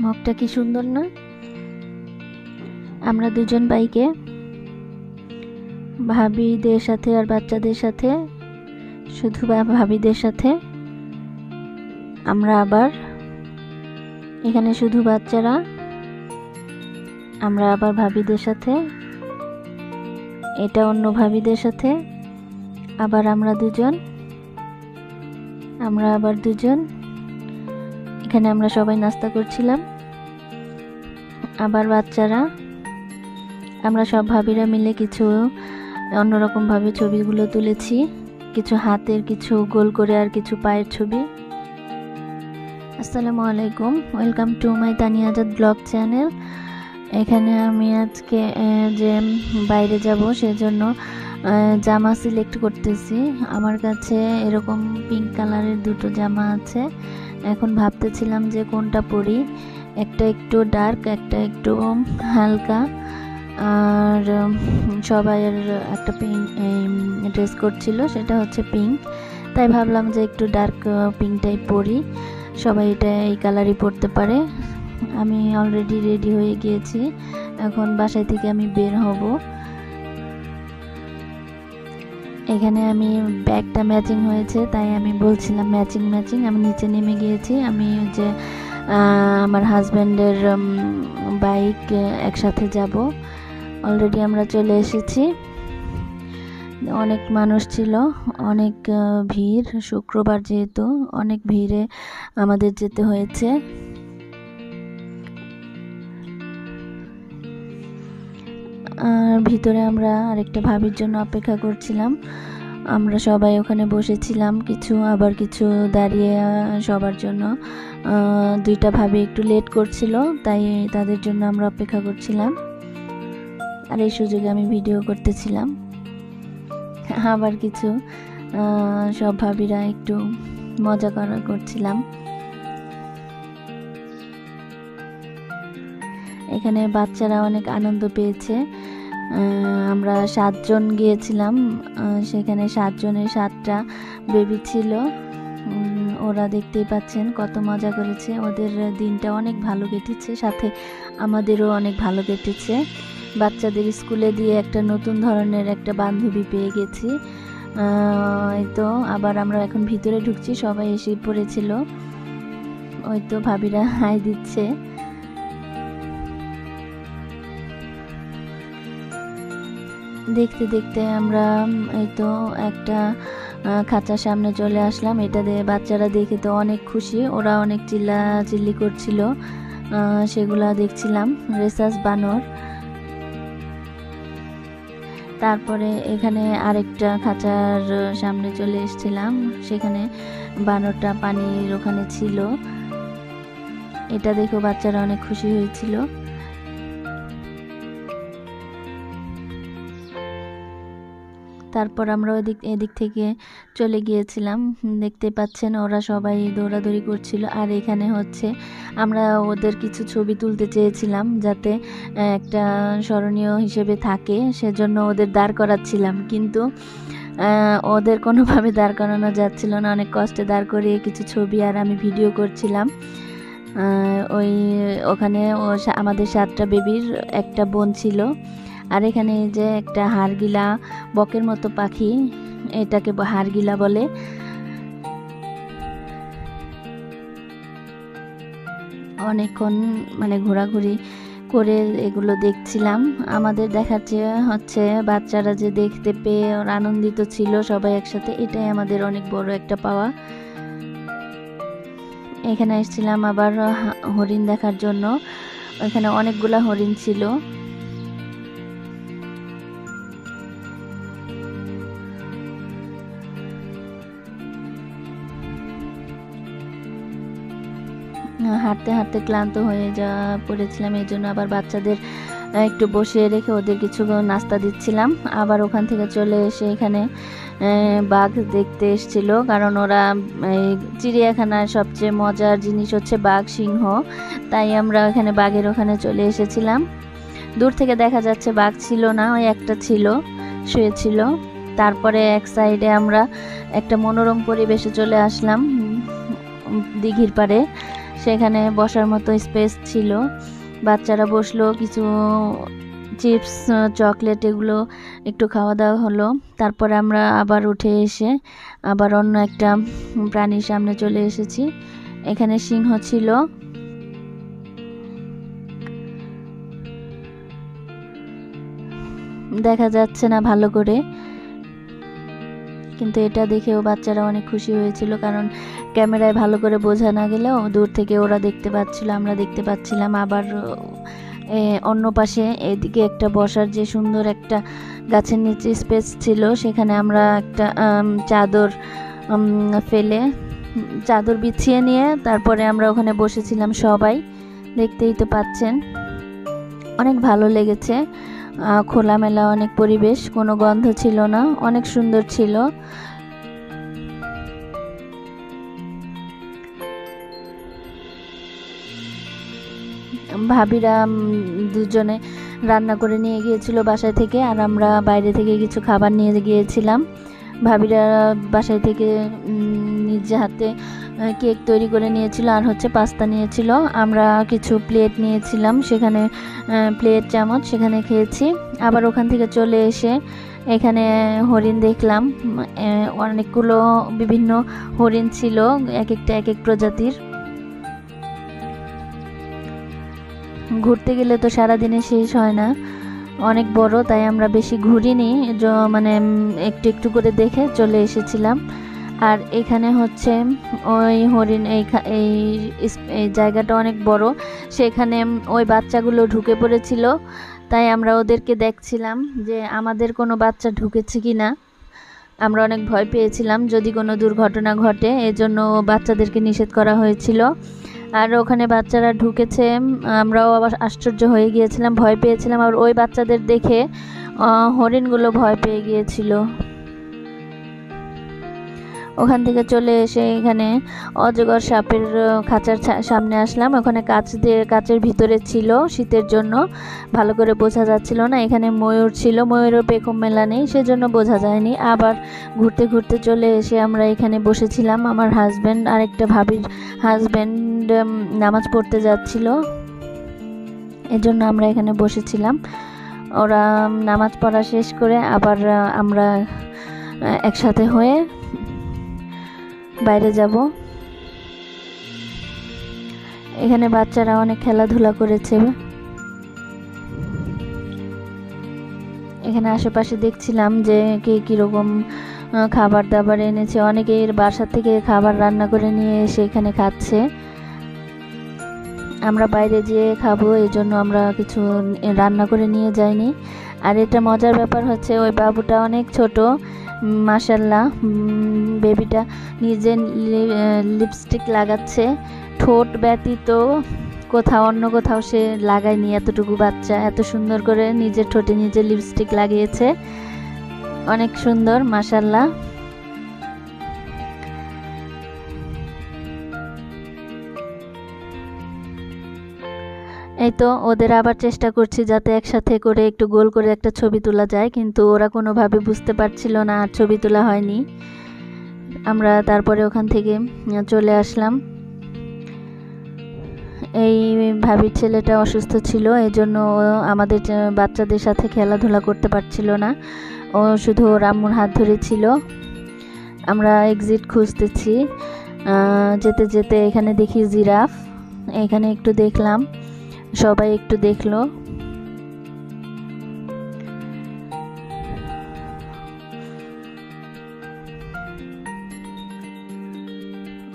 মুখটা কি সুন্দর না? আমরা দুজন বাইকে ভাবিদের সাথে আর বাচ্চাদের সাথে, শুধু ভাবিদের সাথে। আমরা আবার এখানে শুধু বাচ্চারা, আমরা আবার ভাবিদের সাথে, এটা অন্য ভাবিদের সাথে, আবার আমরা দুজন, আমরা আবার দুজন। এখানে আমরা সবাই নাস্তা করছিলাম, আবার বাচ্চারা। আমরা সব ভাবিরা মিলে কিছু অন্যরকম ভাবে ছবিগুলো তুলেছি, কিছু হাতের, কিছু গোল করে, আর কিছু পায়ের ছবি। আসসালামু আলাইকুম, welcome to my Tania Azad blog channel. এখানে আমি আজকে যে বাইরে যাব সেজন্য জামা সিলেক্ট করতেছি। আমার কাছে এরকম পিঙ্ক কালারের দুটো জামা আছে। এখন ভাবতেছিলাম যে কোনটা পরি, একটা একটু ডার্ক, একটা একটু হালকা, আর সবাইয়ের একটা পিঙ্ক ড্রেস কোড ছিল, সেটা হচ্ছে পিঙ্ক। তাই ভাবলাম যে একটু ডার্ক পিঙ্কটাই পরি, সবাই এটা এই কালারই পরতে পারে। আমি অলরেডি রেডি হয়ে গিয়েছি, এখন বাসায় থেকে আমি বের হব। এখানে আমি ব্যাগটা ম্যাচিং হয়েছে, তাই আমি বলছিলাম ম্যাচিং ম্যাচিং। আমি নিচে নেমে গিয়েছি, আমি যে আমার হাজব্যান্ডের বাইক একসাথে যাব। অলরেডি আমরা চলে এসেছি। অনেক মানুষ ছিল, অনেক ভিড়, শুক্রবার যেহেতু অনেক ভিড়ে আমাদের যেতে হয়েছে। আর ভিতরে আমরা আরেকটা ভাবির জন্য অপেক্ষা করছিলাম। আমরা সবাই ওখানে বসেছিলাম, কিছু আবার কিছু দাঁড়িয়ে সবার জন্য। দুইটা ভাবি একটু লেট করছিল, তাই তাদের জন্য আমরা অপেক্ষা করছিলাম। আর এই সুযোগে আমি ভিডিও করতেছিলাম। আবার কিছু সব ভাবিরা একটু মজা করছিলাম। এখানে বাচ্চারা অনেক আনন্দ পেয়েছে। আমরা 7 জন গিয়েছিলাম, সেখানে 7 জনের 7টা বেবি ছিল। ওরা দেখতেই পাচ্ছেন কত মজা করেছে, ওদের দিনটা অনেক ভালো কেটেছে, সাথে আমাদেরও অনেক ভালো কেটেছে। বাচ্চাদের স্কুলে দিয়ে একটা নতুন ধরনের একটা বান্ধবী পেয়ে গেছি। এই তো আবার আমরা এখন ভিতরে ঢুকছি, সবাই এসে পড়েছিল। ওই তো ভাবিরা হাই দিচ্ছে। দেখতে দেখতে আমরা এই তো একটা খাঁচার সামনে চলে আসলাম। এটা দিয়ে বাচ্চারা দেখে তো অনেক খুশি, ওরা অনেক চিল্লাচিল্লি করছিল, সেগুলা দেখছিলাম। রেসাস বানর। তারপরে এখানে আরেকটা খাঁচার সামনে চলে এসেছিলাম, সেখানে বানরটা পানির ওখানে ছিল। এটা দেখে বাচ্চারা অনেক খুশি হয়েছিল। তারপর আমরা এদিক থেকে চলে গিয়েছিলাম। দেখতে পাচ্ছেন ওরা সবাই দৌড়াদৌড়ি করছিল। আর এখানে হচ্ছে আমরা ওদের কিছু ছবি তুলতে চেয়েছিলাম, যাতে একটা স্মরণীয় হিসেবে থাকে, সেজন্য ওদের দাঁড় করাচ্ছিলাম। কিন্তু ওদের কোনোভাবে দাঁড় করানো যাচ্ছিল না, অনেক কষ্টে দাঁড় করিয়ে কিছু ছবি আর আমি ভিডিও করছিলাম। ওখানে আমাদের 7টা বেবির একটা বোন ছিল। আর এখানে যে একটা হাড়গিলা বকের মতো পাখি, এটাকে হাড়গিলা বলে। অনেকক্ষণ মানে ঘোরাঘুরি করে এগুলো দেখছিলাম। আমাদের দেখার চেয়ে হচ্ছে বাচ্চারা যে দেখতে পেয়ে ওরা আনন্দিত ছিল সবাই একসাথে, এটাই আমাদের অনেক বড় একটা পাওয়া। এখানে এসেছিলাম আবার হরিণ দেখার জন্য। এখানে অনেকগুলা হরিণ ছিল। হাঁটতে হাঁটতে ক্লান্ত হয়ে পড়েছিলাম, এই জন্য আবার বাচ্চাদের একটু বসিয়ে রেখে ওদের কিছু নাস্তা দিচ্ছিলাম। আবার ওখান থেকে চলে এসে এখানে বাঘ দেখতে এসেছিল, কারণ ওরা চিড়িয়াখানার সবচেয়ে মজার জিনিস হচ্ছে বাঘ, সিংহ। তাই আমরা এখানে বাঘের ওখানে চলে এসেছিলাম। দূর থেকে দেখা যাচ্ছে বাঘ ছিল না, ওই একটা ছিল, শুয়েছিল। তারপরে এক সাইডে আমরা একটা মনোরম পরিবেশে চলে আসলাম, দিঘির পাড়ে। সেখানে বসার মতো স্পেস ছিল, বাচ্চারা বসলো, কিছু চিপস চকলেট এগুলো একটু খাওয়া দাওয়া হলো। তারপরে আমরা আবার উঠে এসে আবার অন্য একটা প্রাণীর সামনে চলে এসেছি। এখানে সিংহ ছিল। দেখা যাচ্ছে না ভালো করে, কিন্তু এটা দেখেও বাচ্চারা অনেক খুশি হয়েছিল, কারণ ক্যামেরায় ভালো করে বোঝা না গেলেও দূর থেকে ওরা দেখতে পাচ্ছিল, আমরা দেখতে পাচ্ছিলাম। আবার অন্য পাশে এদিকে একটা বসার যে সুন্দর একটা গাছের নিচে স্পেস ছিল, সেখানে আমরা একটা চাদর ফেলে চাদর বিছিয়ে নিয়ে তারপরে আমরা ওখানে বসেছিলাম সবাই। দেখতেই তো পাচ্ছেন, অনেক ভালো লেগেছে। খোলামেলা অনেক পরিবেশ, কোনো গন্ধ ছিল না, অনেক সুন্দর ছিল। ভাবিরা দুজনে রান্না করে নিয়ে গিয়েছিল বাসায় থেকে, আর আমরা বাইরে থেকে কিছু খাবার নিয়ে গিয়েছিলাম। ভাবিরা বাসায় থেকে নিজে হাতে কেক তৈরি করে নিয়েছিল, আর হচ্ছে পাস্তা নিয়েছিল। আমরা কিছু প্লেট নিয়েছিলাম, সেখানে প্লেট চামচ সেখানে খেয়েছি। আবার ওখান থেকে চলে এসে এখানে হরিণ দেখলাম, অনেকগুলো বিভিন্ন হরিণ ছিল, এক একটা এক এক প্রজাতির। ঘুরতে গেলে তো সারাদিনে শেষ হয় না, অনেক বড়, তাই আমরা বেশি ঘুরিনি, মানে একটু একটু করে দেখে চলে এসেছিলাম। আর এখানে হচ্ছে ওই হরিণ এই জায়গাটা অনেক বড়, সেখানে ওই বাচ্চাগুলো ঢুকে পড়েছিল, তাই আমরা ওদেরকে দেখছিলাম যে আমাদের কোনো বাচ্চা ঢুকেছে কি না। আমরা অনেক ভয় পেয়েছিলাম যদি কোনো দুর্ঘটনা ঘটে, এজন্য বাচ্চাদেরকে নিষেধ করা হয়েছিল। আর ওখানে বাচ্চারা ঢুকেছে, আমরাও আবার আশ্চর্য হয়ে গিয়েছিলাম, ভয় পেয়েছিলাম। আর ওই বাচ্চাদের দেখে হরিণগুলো ভয় পেয়ে গিয়েছিল। ওখান থেকে চলে এসে এখানে অজগর সাপের খাঁচার সামনে আসলাম। ওখানে কাচের ভিতরে ছিল, শীতের জন্য ভালো করে বোঝা যাচ্ছিল না। এখানে ময়ূর ছিল, ময়ূরের পেখম মেলা নেই, সেজন্য বোঝা যায়নি। আবার ঘুরতে ঘুরতে চলে এসে আমরা এখানে বসেছিলাম। আমার হাজব্যান্ড আর একটা ভাবির হাজব্যান্ড নামাজ পড়তে যাচ্ছিল, এজন্য আমরা এখানে বসেছিলাম। ওরা নামাজ পড়া শেষ করে আবার আমরা একসাথে হয়ে বাইরে যাব। এখানে বাচ্চারা অনেক খেলাধুলা করেছে। এখানে আশেপাশে দেখছিলাম যে কে কিরকম খাবার দাবার এনেছে, অনেকের বাসা থেকে খাবার রান্না করে নিয়ে এসে এখানে খাচ্ছে। আমরা বাইরে যেয়ে খাবো, এই জন্য আমরা কিছু রান্না করে নিয়ে যাইনি। আর এটা মজার ব্যাপার হচ্ছে ওই বাবুটা অনেক ছোট, মাশাল্লাহ, বেবিটা নিজে লিপস্টিক লাগাচ্ছে, ঠোঁট ব্যতীত অন্য কোথাও সে লাগায়নি। এতটুকু বাচ্চা এত সুন্দর করে নিজের ঠোঁটে নিজে লিপস্টিক লাগিয়েছে, অনেক সুন্দর মাশাল্লাহ। এই তো ওদের আবার চেষ্টা করছি যাতে একসাথে করে একটু গোল করে একটা ছবি তোলা যায়, কিন্তু ওরা কোনোভাবে বুঝতে পারছিল না, আর ছবি তোলা হয়নি। আমরা তারপরে ওখান থেকে চলে আসলাম। এই ভাবির ছেলেটা অসুস্থ ছিল, এজন্য আমাদের বাচ্চাদের সাথে খেলাধুলা করতে পারছিল না, ও শুধু ওর আম্মুর হাত ধরে ছিল। আমরা এক্সিট খুঁজতেছি, যেতে যেতে এখানে দেখি জিরাফ, এখানে একটু দেখলাম, সবাই একটু দেখলো।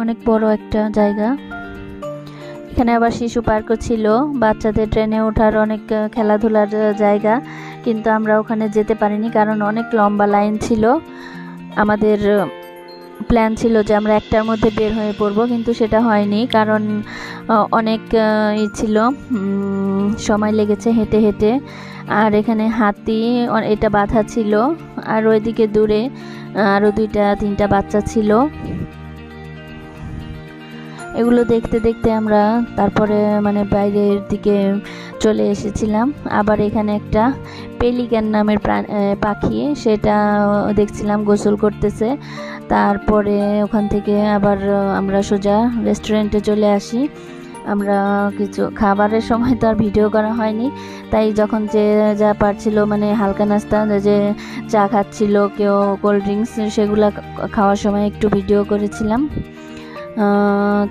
অনেক বড় একটা জায়গা। এখানে আবার শিশু পার্কও ছিল, বাচ্চাদের ট্রেনে ওঠার অনেক খেলাধুলার জায়গা, কিন্তু আমরা ওখানে যেতে পারিনি কারণ অনেক লম্বা লাইন ছিল। আমাদের প্ল্যান ছিল যে আমরা 1টার মধ্যে বের হয়ে পড়বো, কিন্তু সেটা হয়নি কারণ অনেক ছিল, সময় লেগেছে হেঁটে হেঁটে। আর এখানে হাতি এটা বাঁধা ছিল, আর ওইদিকে দূরে আরও 2-3টা বাচ্চা ছিল। এগুলো দেখতে দেখতে আমরা তারপরে মানে বাইরের দিকে চলে এসেছিলাম। আবার এখানে একটা পেলিক্যান নামের পাখি, সেটা দেখছিলাম গোসল করতেছে। তারপরে ওখান থেকে আবার আমরা সোজা রেস্টুরেন্টে চলে আসি। আমরা কিছু খাবারের সময় তো আর ভিডিও করা হয়নি, তাই যখন যে যা পারছিল মানে হালকা নাস্তা, যে চা খাচ্ছিল কেউ, কোল্ড ড্রিঙ্কস, সেগুলো খাওয়ার সময় একটু ভিডিও করেছিলাম।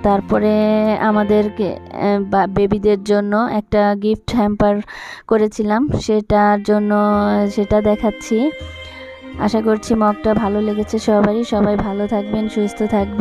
তারপরে আমাদেরকে বেবিদের জন্য একটা গিফট হ্যাম্পার করেছিলাম, সেটা দেখাচ্ছি। আশা করছি মগটা ভালো লেগেছে সবারই। সবাই ভালো থাকবেন, সুস্থ থাকবেন।